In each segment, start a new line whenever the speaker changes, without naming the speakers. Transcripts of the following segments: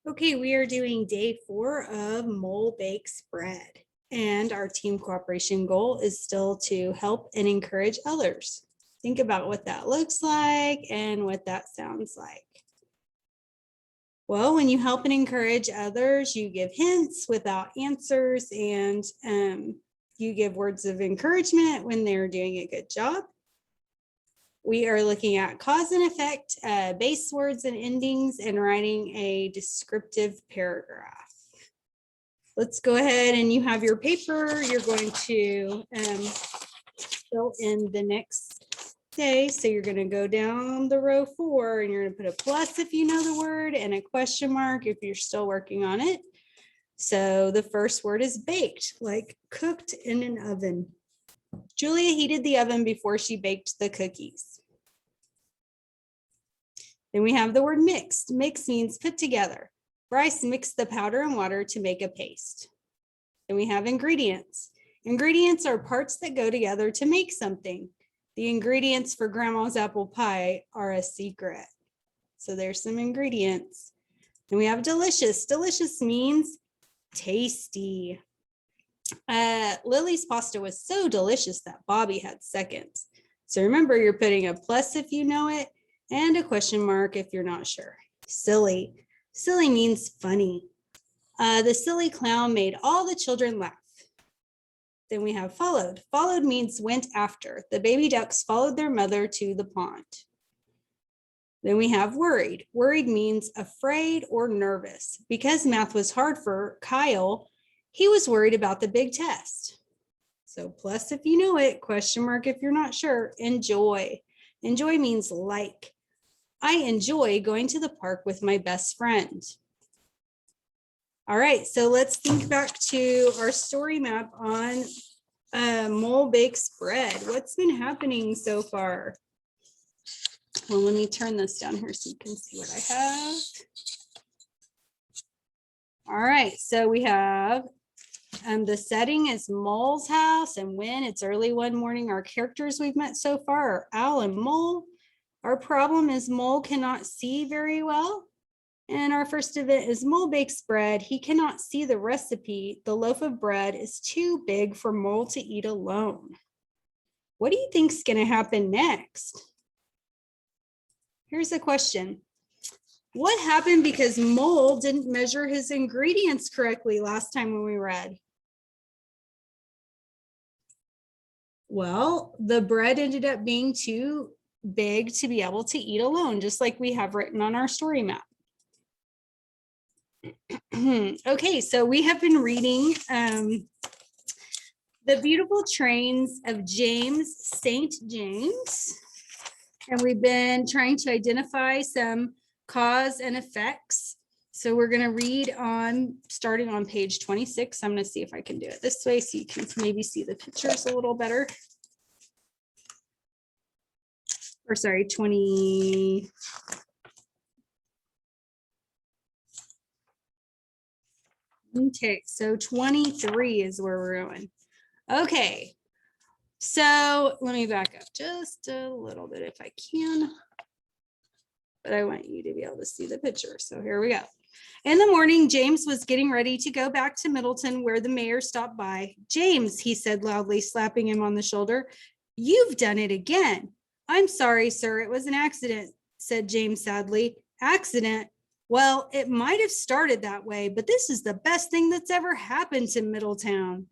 Okay, we are doing day 4 of Mole Bakes Bread, and our team cooperation goal is still to help and encourage others. Think about what that looks like and what that sounds like. Well, when you help and encourage others, you give hints without answers, and you give words of encouragement when they're doing a good job. We are looking at cause and effect, base words and endings, and writing a descriptive paragraph. Let's go ahead and you have your paper. You're going to fill in the next day. So you're going to go down the row 4 and you're going to put a plus if you know the word and a question mark if you're still working on it. So the first word is baked, like cooked in an oven. Julia heated the oven before she baked the cookies. Then we have the word mixed. Mix means put together. Bryce mixed the powder and water to make a paste. Then we have ingredients. Ingredients are parts that go together to make something. The ingredients for Grandma's apple pie are a secret. So there's some ingredients. Then we have delicious. Delicious means tasty. Lily's pasta was so delicious that Bobby had seconds. So remember, you're putting a plus if you know it and a question mark if you're not sure. Silly. Silly means funny. The silly clown made all the children laugh. Then we have followed. Followed means went after. The baby ducks followed their mother to the pond. Then we have worried. Worried means afraid or nervous. Because math was hard for Kyle, he was worried about the big test. So plus if you know it, question mark if you're not sure. Enjoy. Enjoy means like. I enjoy going to the park with my best friend. All right, so let's think back to our story map on Mole Bakes Bread. What's been happening so far? Well, let me turn this down here so you can see what I have. All right, so we have the setting is Mole's house, and when it's early one morning, our characters we've met so far are Owl and Mole. Our problem is Mole cannot see very well. And our first event is Mole bakes bread. He cannot see the recipe. The loaf of bread is too big for Mole to eat alone. What do you think is going to happen next? Here's a question. What happened because Mole didn't measure his ingredients correctly last time when we read? Well, the bread ended up being too big to be able to eat alone, just like we have written on our story map. Okay, so we have been reading The Beautiful Trains of James St. James, and we've been trying to identify some cause and effects. So we're going to read on starting on page 26. I'm going to see if I can do it this way so you can maybe see the pictures a little better. Or sorry, 20. Okay, so 23 is where we're going. Okay, so let me back up just a little bit if I can. But I want you to be able to see the picture. So here we go. In the morning, James was getting ready to go back to Middleton where the mayor stopped by. James, he said loudly, slapping him on the shoulder, you've done it again. I'm sorry, sir. It was an accident, said James sadly. Accident? Well, it might have started that way, but this is the best thing that's ever happened to Middletown.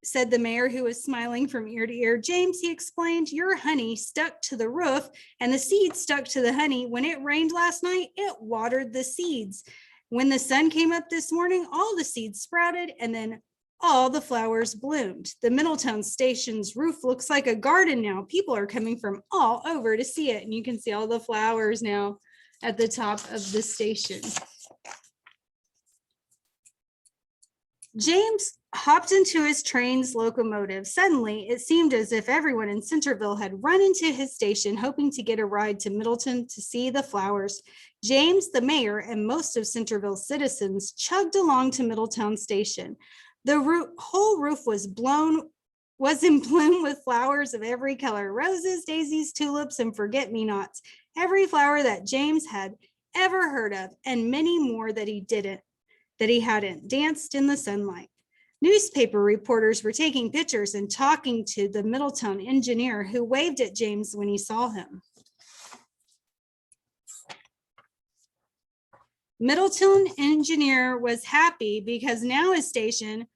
Said the mayor, who was smiling from ear to ear. James, he explained, your honey stuck to the roof and the seeds stuck to the honey. When it rained last night, it watered the seeds. When the sun came up this morning, all the seeds sprouted and then all the flowers bloomed. The Middletown station's roof looks like a garden now. People are coming from all over to see it. And you can see all the flowers now at the top of the station. James hopped into his train's locomotive. Suddenly, it seemed as if everyone in Centerville had run into his station, hoping to get a ride to Middleton to see the flowers. James, the mayor, and most of Centerville's citizens chugged along to Middletown Station. The whole roof was in bloom with flowers of every color, roses, daisies, tulips, and forget-me-nots. Every flower that James had ever heard of, and many more that he hadn't, danced in the sunlight. Newspaper reporters were taking pictures and talking to the Middletown engineer, who waved at James when he saw him. Middletown engineer was happy because now his station,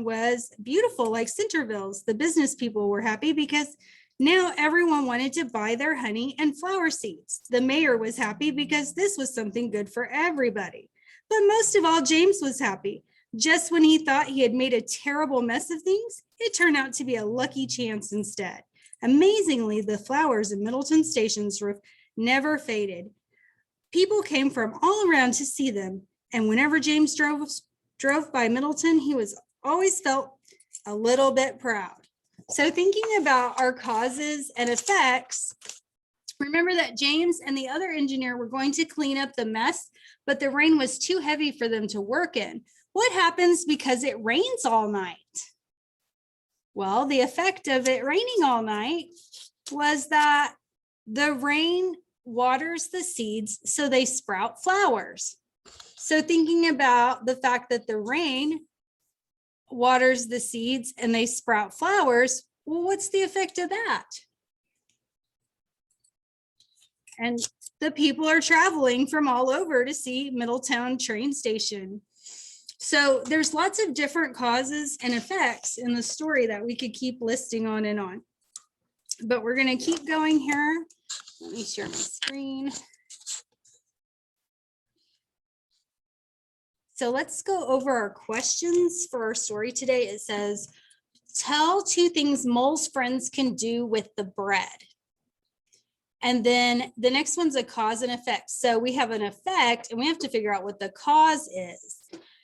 was beautiful like Centerville's. The business people were happy because now everyone wanted to buy their honey and flower seeds. The mayor was happy because this was something good for everybody. But most of all, James was happy. Just when he thought he had made a terrible mess of things, it turned out to be a lucky chance instead. Amazingly, the flowers in Middleton Station's roof never faded. People came from all around to see them, and whenever James drove by Middleton, he was always felt a little bit proud. So thinking about our causes and effects, remember that James and the other engineer were going to clean up the mess, but the rain was too heavy for them to work in. What happens because it rains all night? Well, the effect of it raining all night was that the rain waters the seeds so they sprout flowers. So thinking about the fact that the rain waters the seeds and they sprout flowers, well, what's the effect of that? And the people are traveling from all over to see Middletown train station. So there's lots of different causes and effects in the story that we could keep listing on and on. But we're going to keep going here. Let me share my screen. So let's go over our questions for our story today. It says, tell 2 things Mole's friends can do with the bread. And then the next one's a cause and effect. So we have an effect and we have to figure out what the cause is.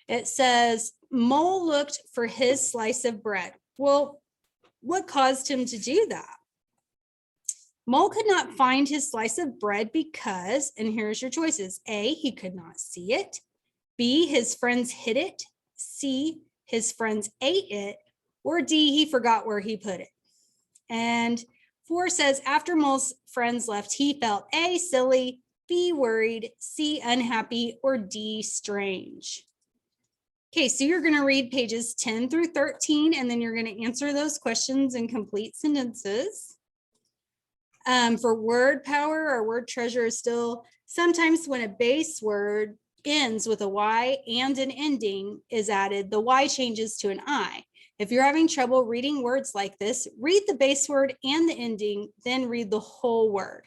It says, Mole looked for his slice of bread. Well, what caused him to do that? Mole could not find his slice of bread because, and here's your choices. A, he could not see it. B, his friends hid it. C, his friends ate it. Or D, he forgot where he put it. And 4 says, after Mole's friends left, he felt A, silly, B, worried, C, unhappy, or D, strange. Okay, so you're going to read pages 10 through 13, and then you're going to answer those questions in complete sentences. For word power or word treasure is still, sometimes when a base word ends with a Y and an ending is added, the Y changes to an I. If you're having trouble reading words like this, read the base word and the ending, then read the whole word.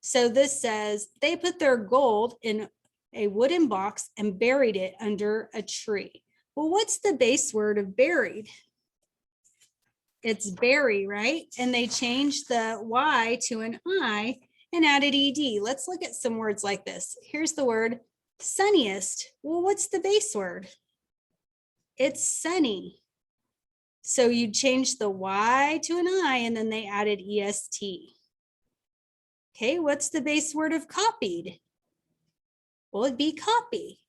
So this says, they put their gold in a wooden box and buried it under a tree. Well, what's the base word of buried? It's bury, right? And they changed the Y to an I and added ED. Let's look at some words like this. Here's the word sunniest. Well, what's the base word? It's sunny. So you changed the Y to an I and then they added EST. Okay, what's the base word of copied? Well, it'd be copy.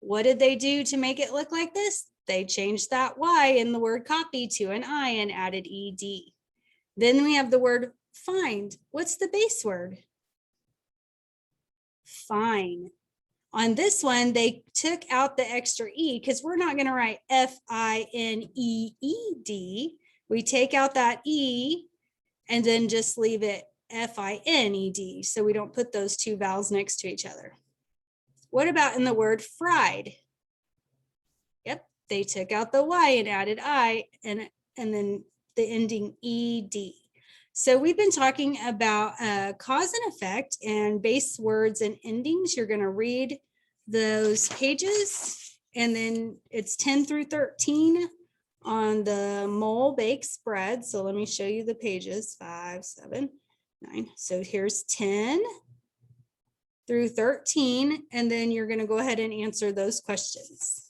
What did they do to make it look like this? They changed that Y in the word copy to an I and added ED. Then we have the word find. What's the base word? Fine. On this one, they took out the extra E because we're not going to write FINEED. We take out that E and then just leave it FINED. So we don't put those 2 vowels next to each other. What about in the word fried? Yep, they took out the Y and added I and then the ending ED. So we've been talking about cause and effect and base words and endings. You're going to read those pages, and then it's 10 through 13 on the Mole Bakes Bread. So let me show you the pages, 5, 7, 9. So here's 10 through 13, and then you're going to go ahead and answer those questions.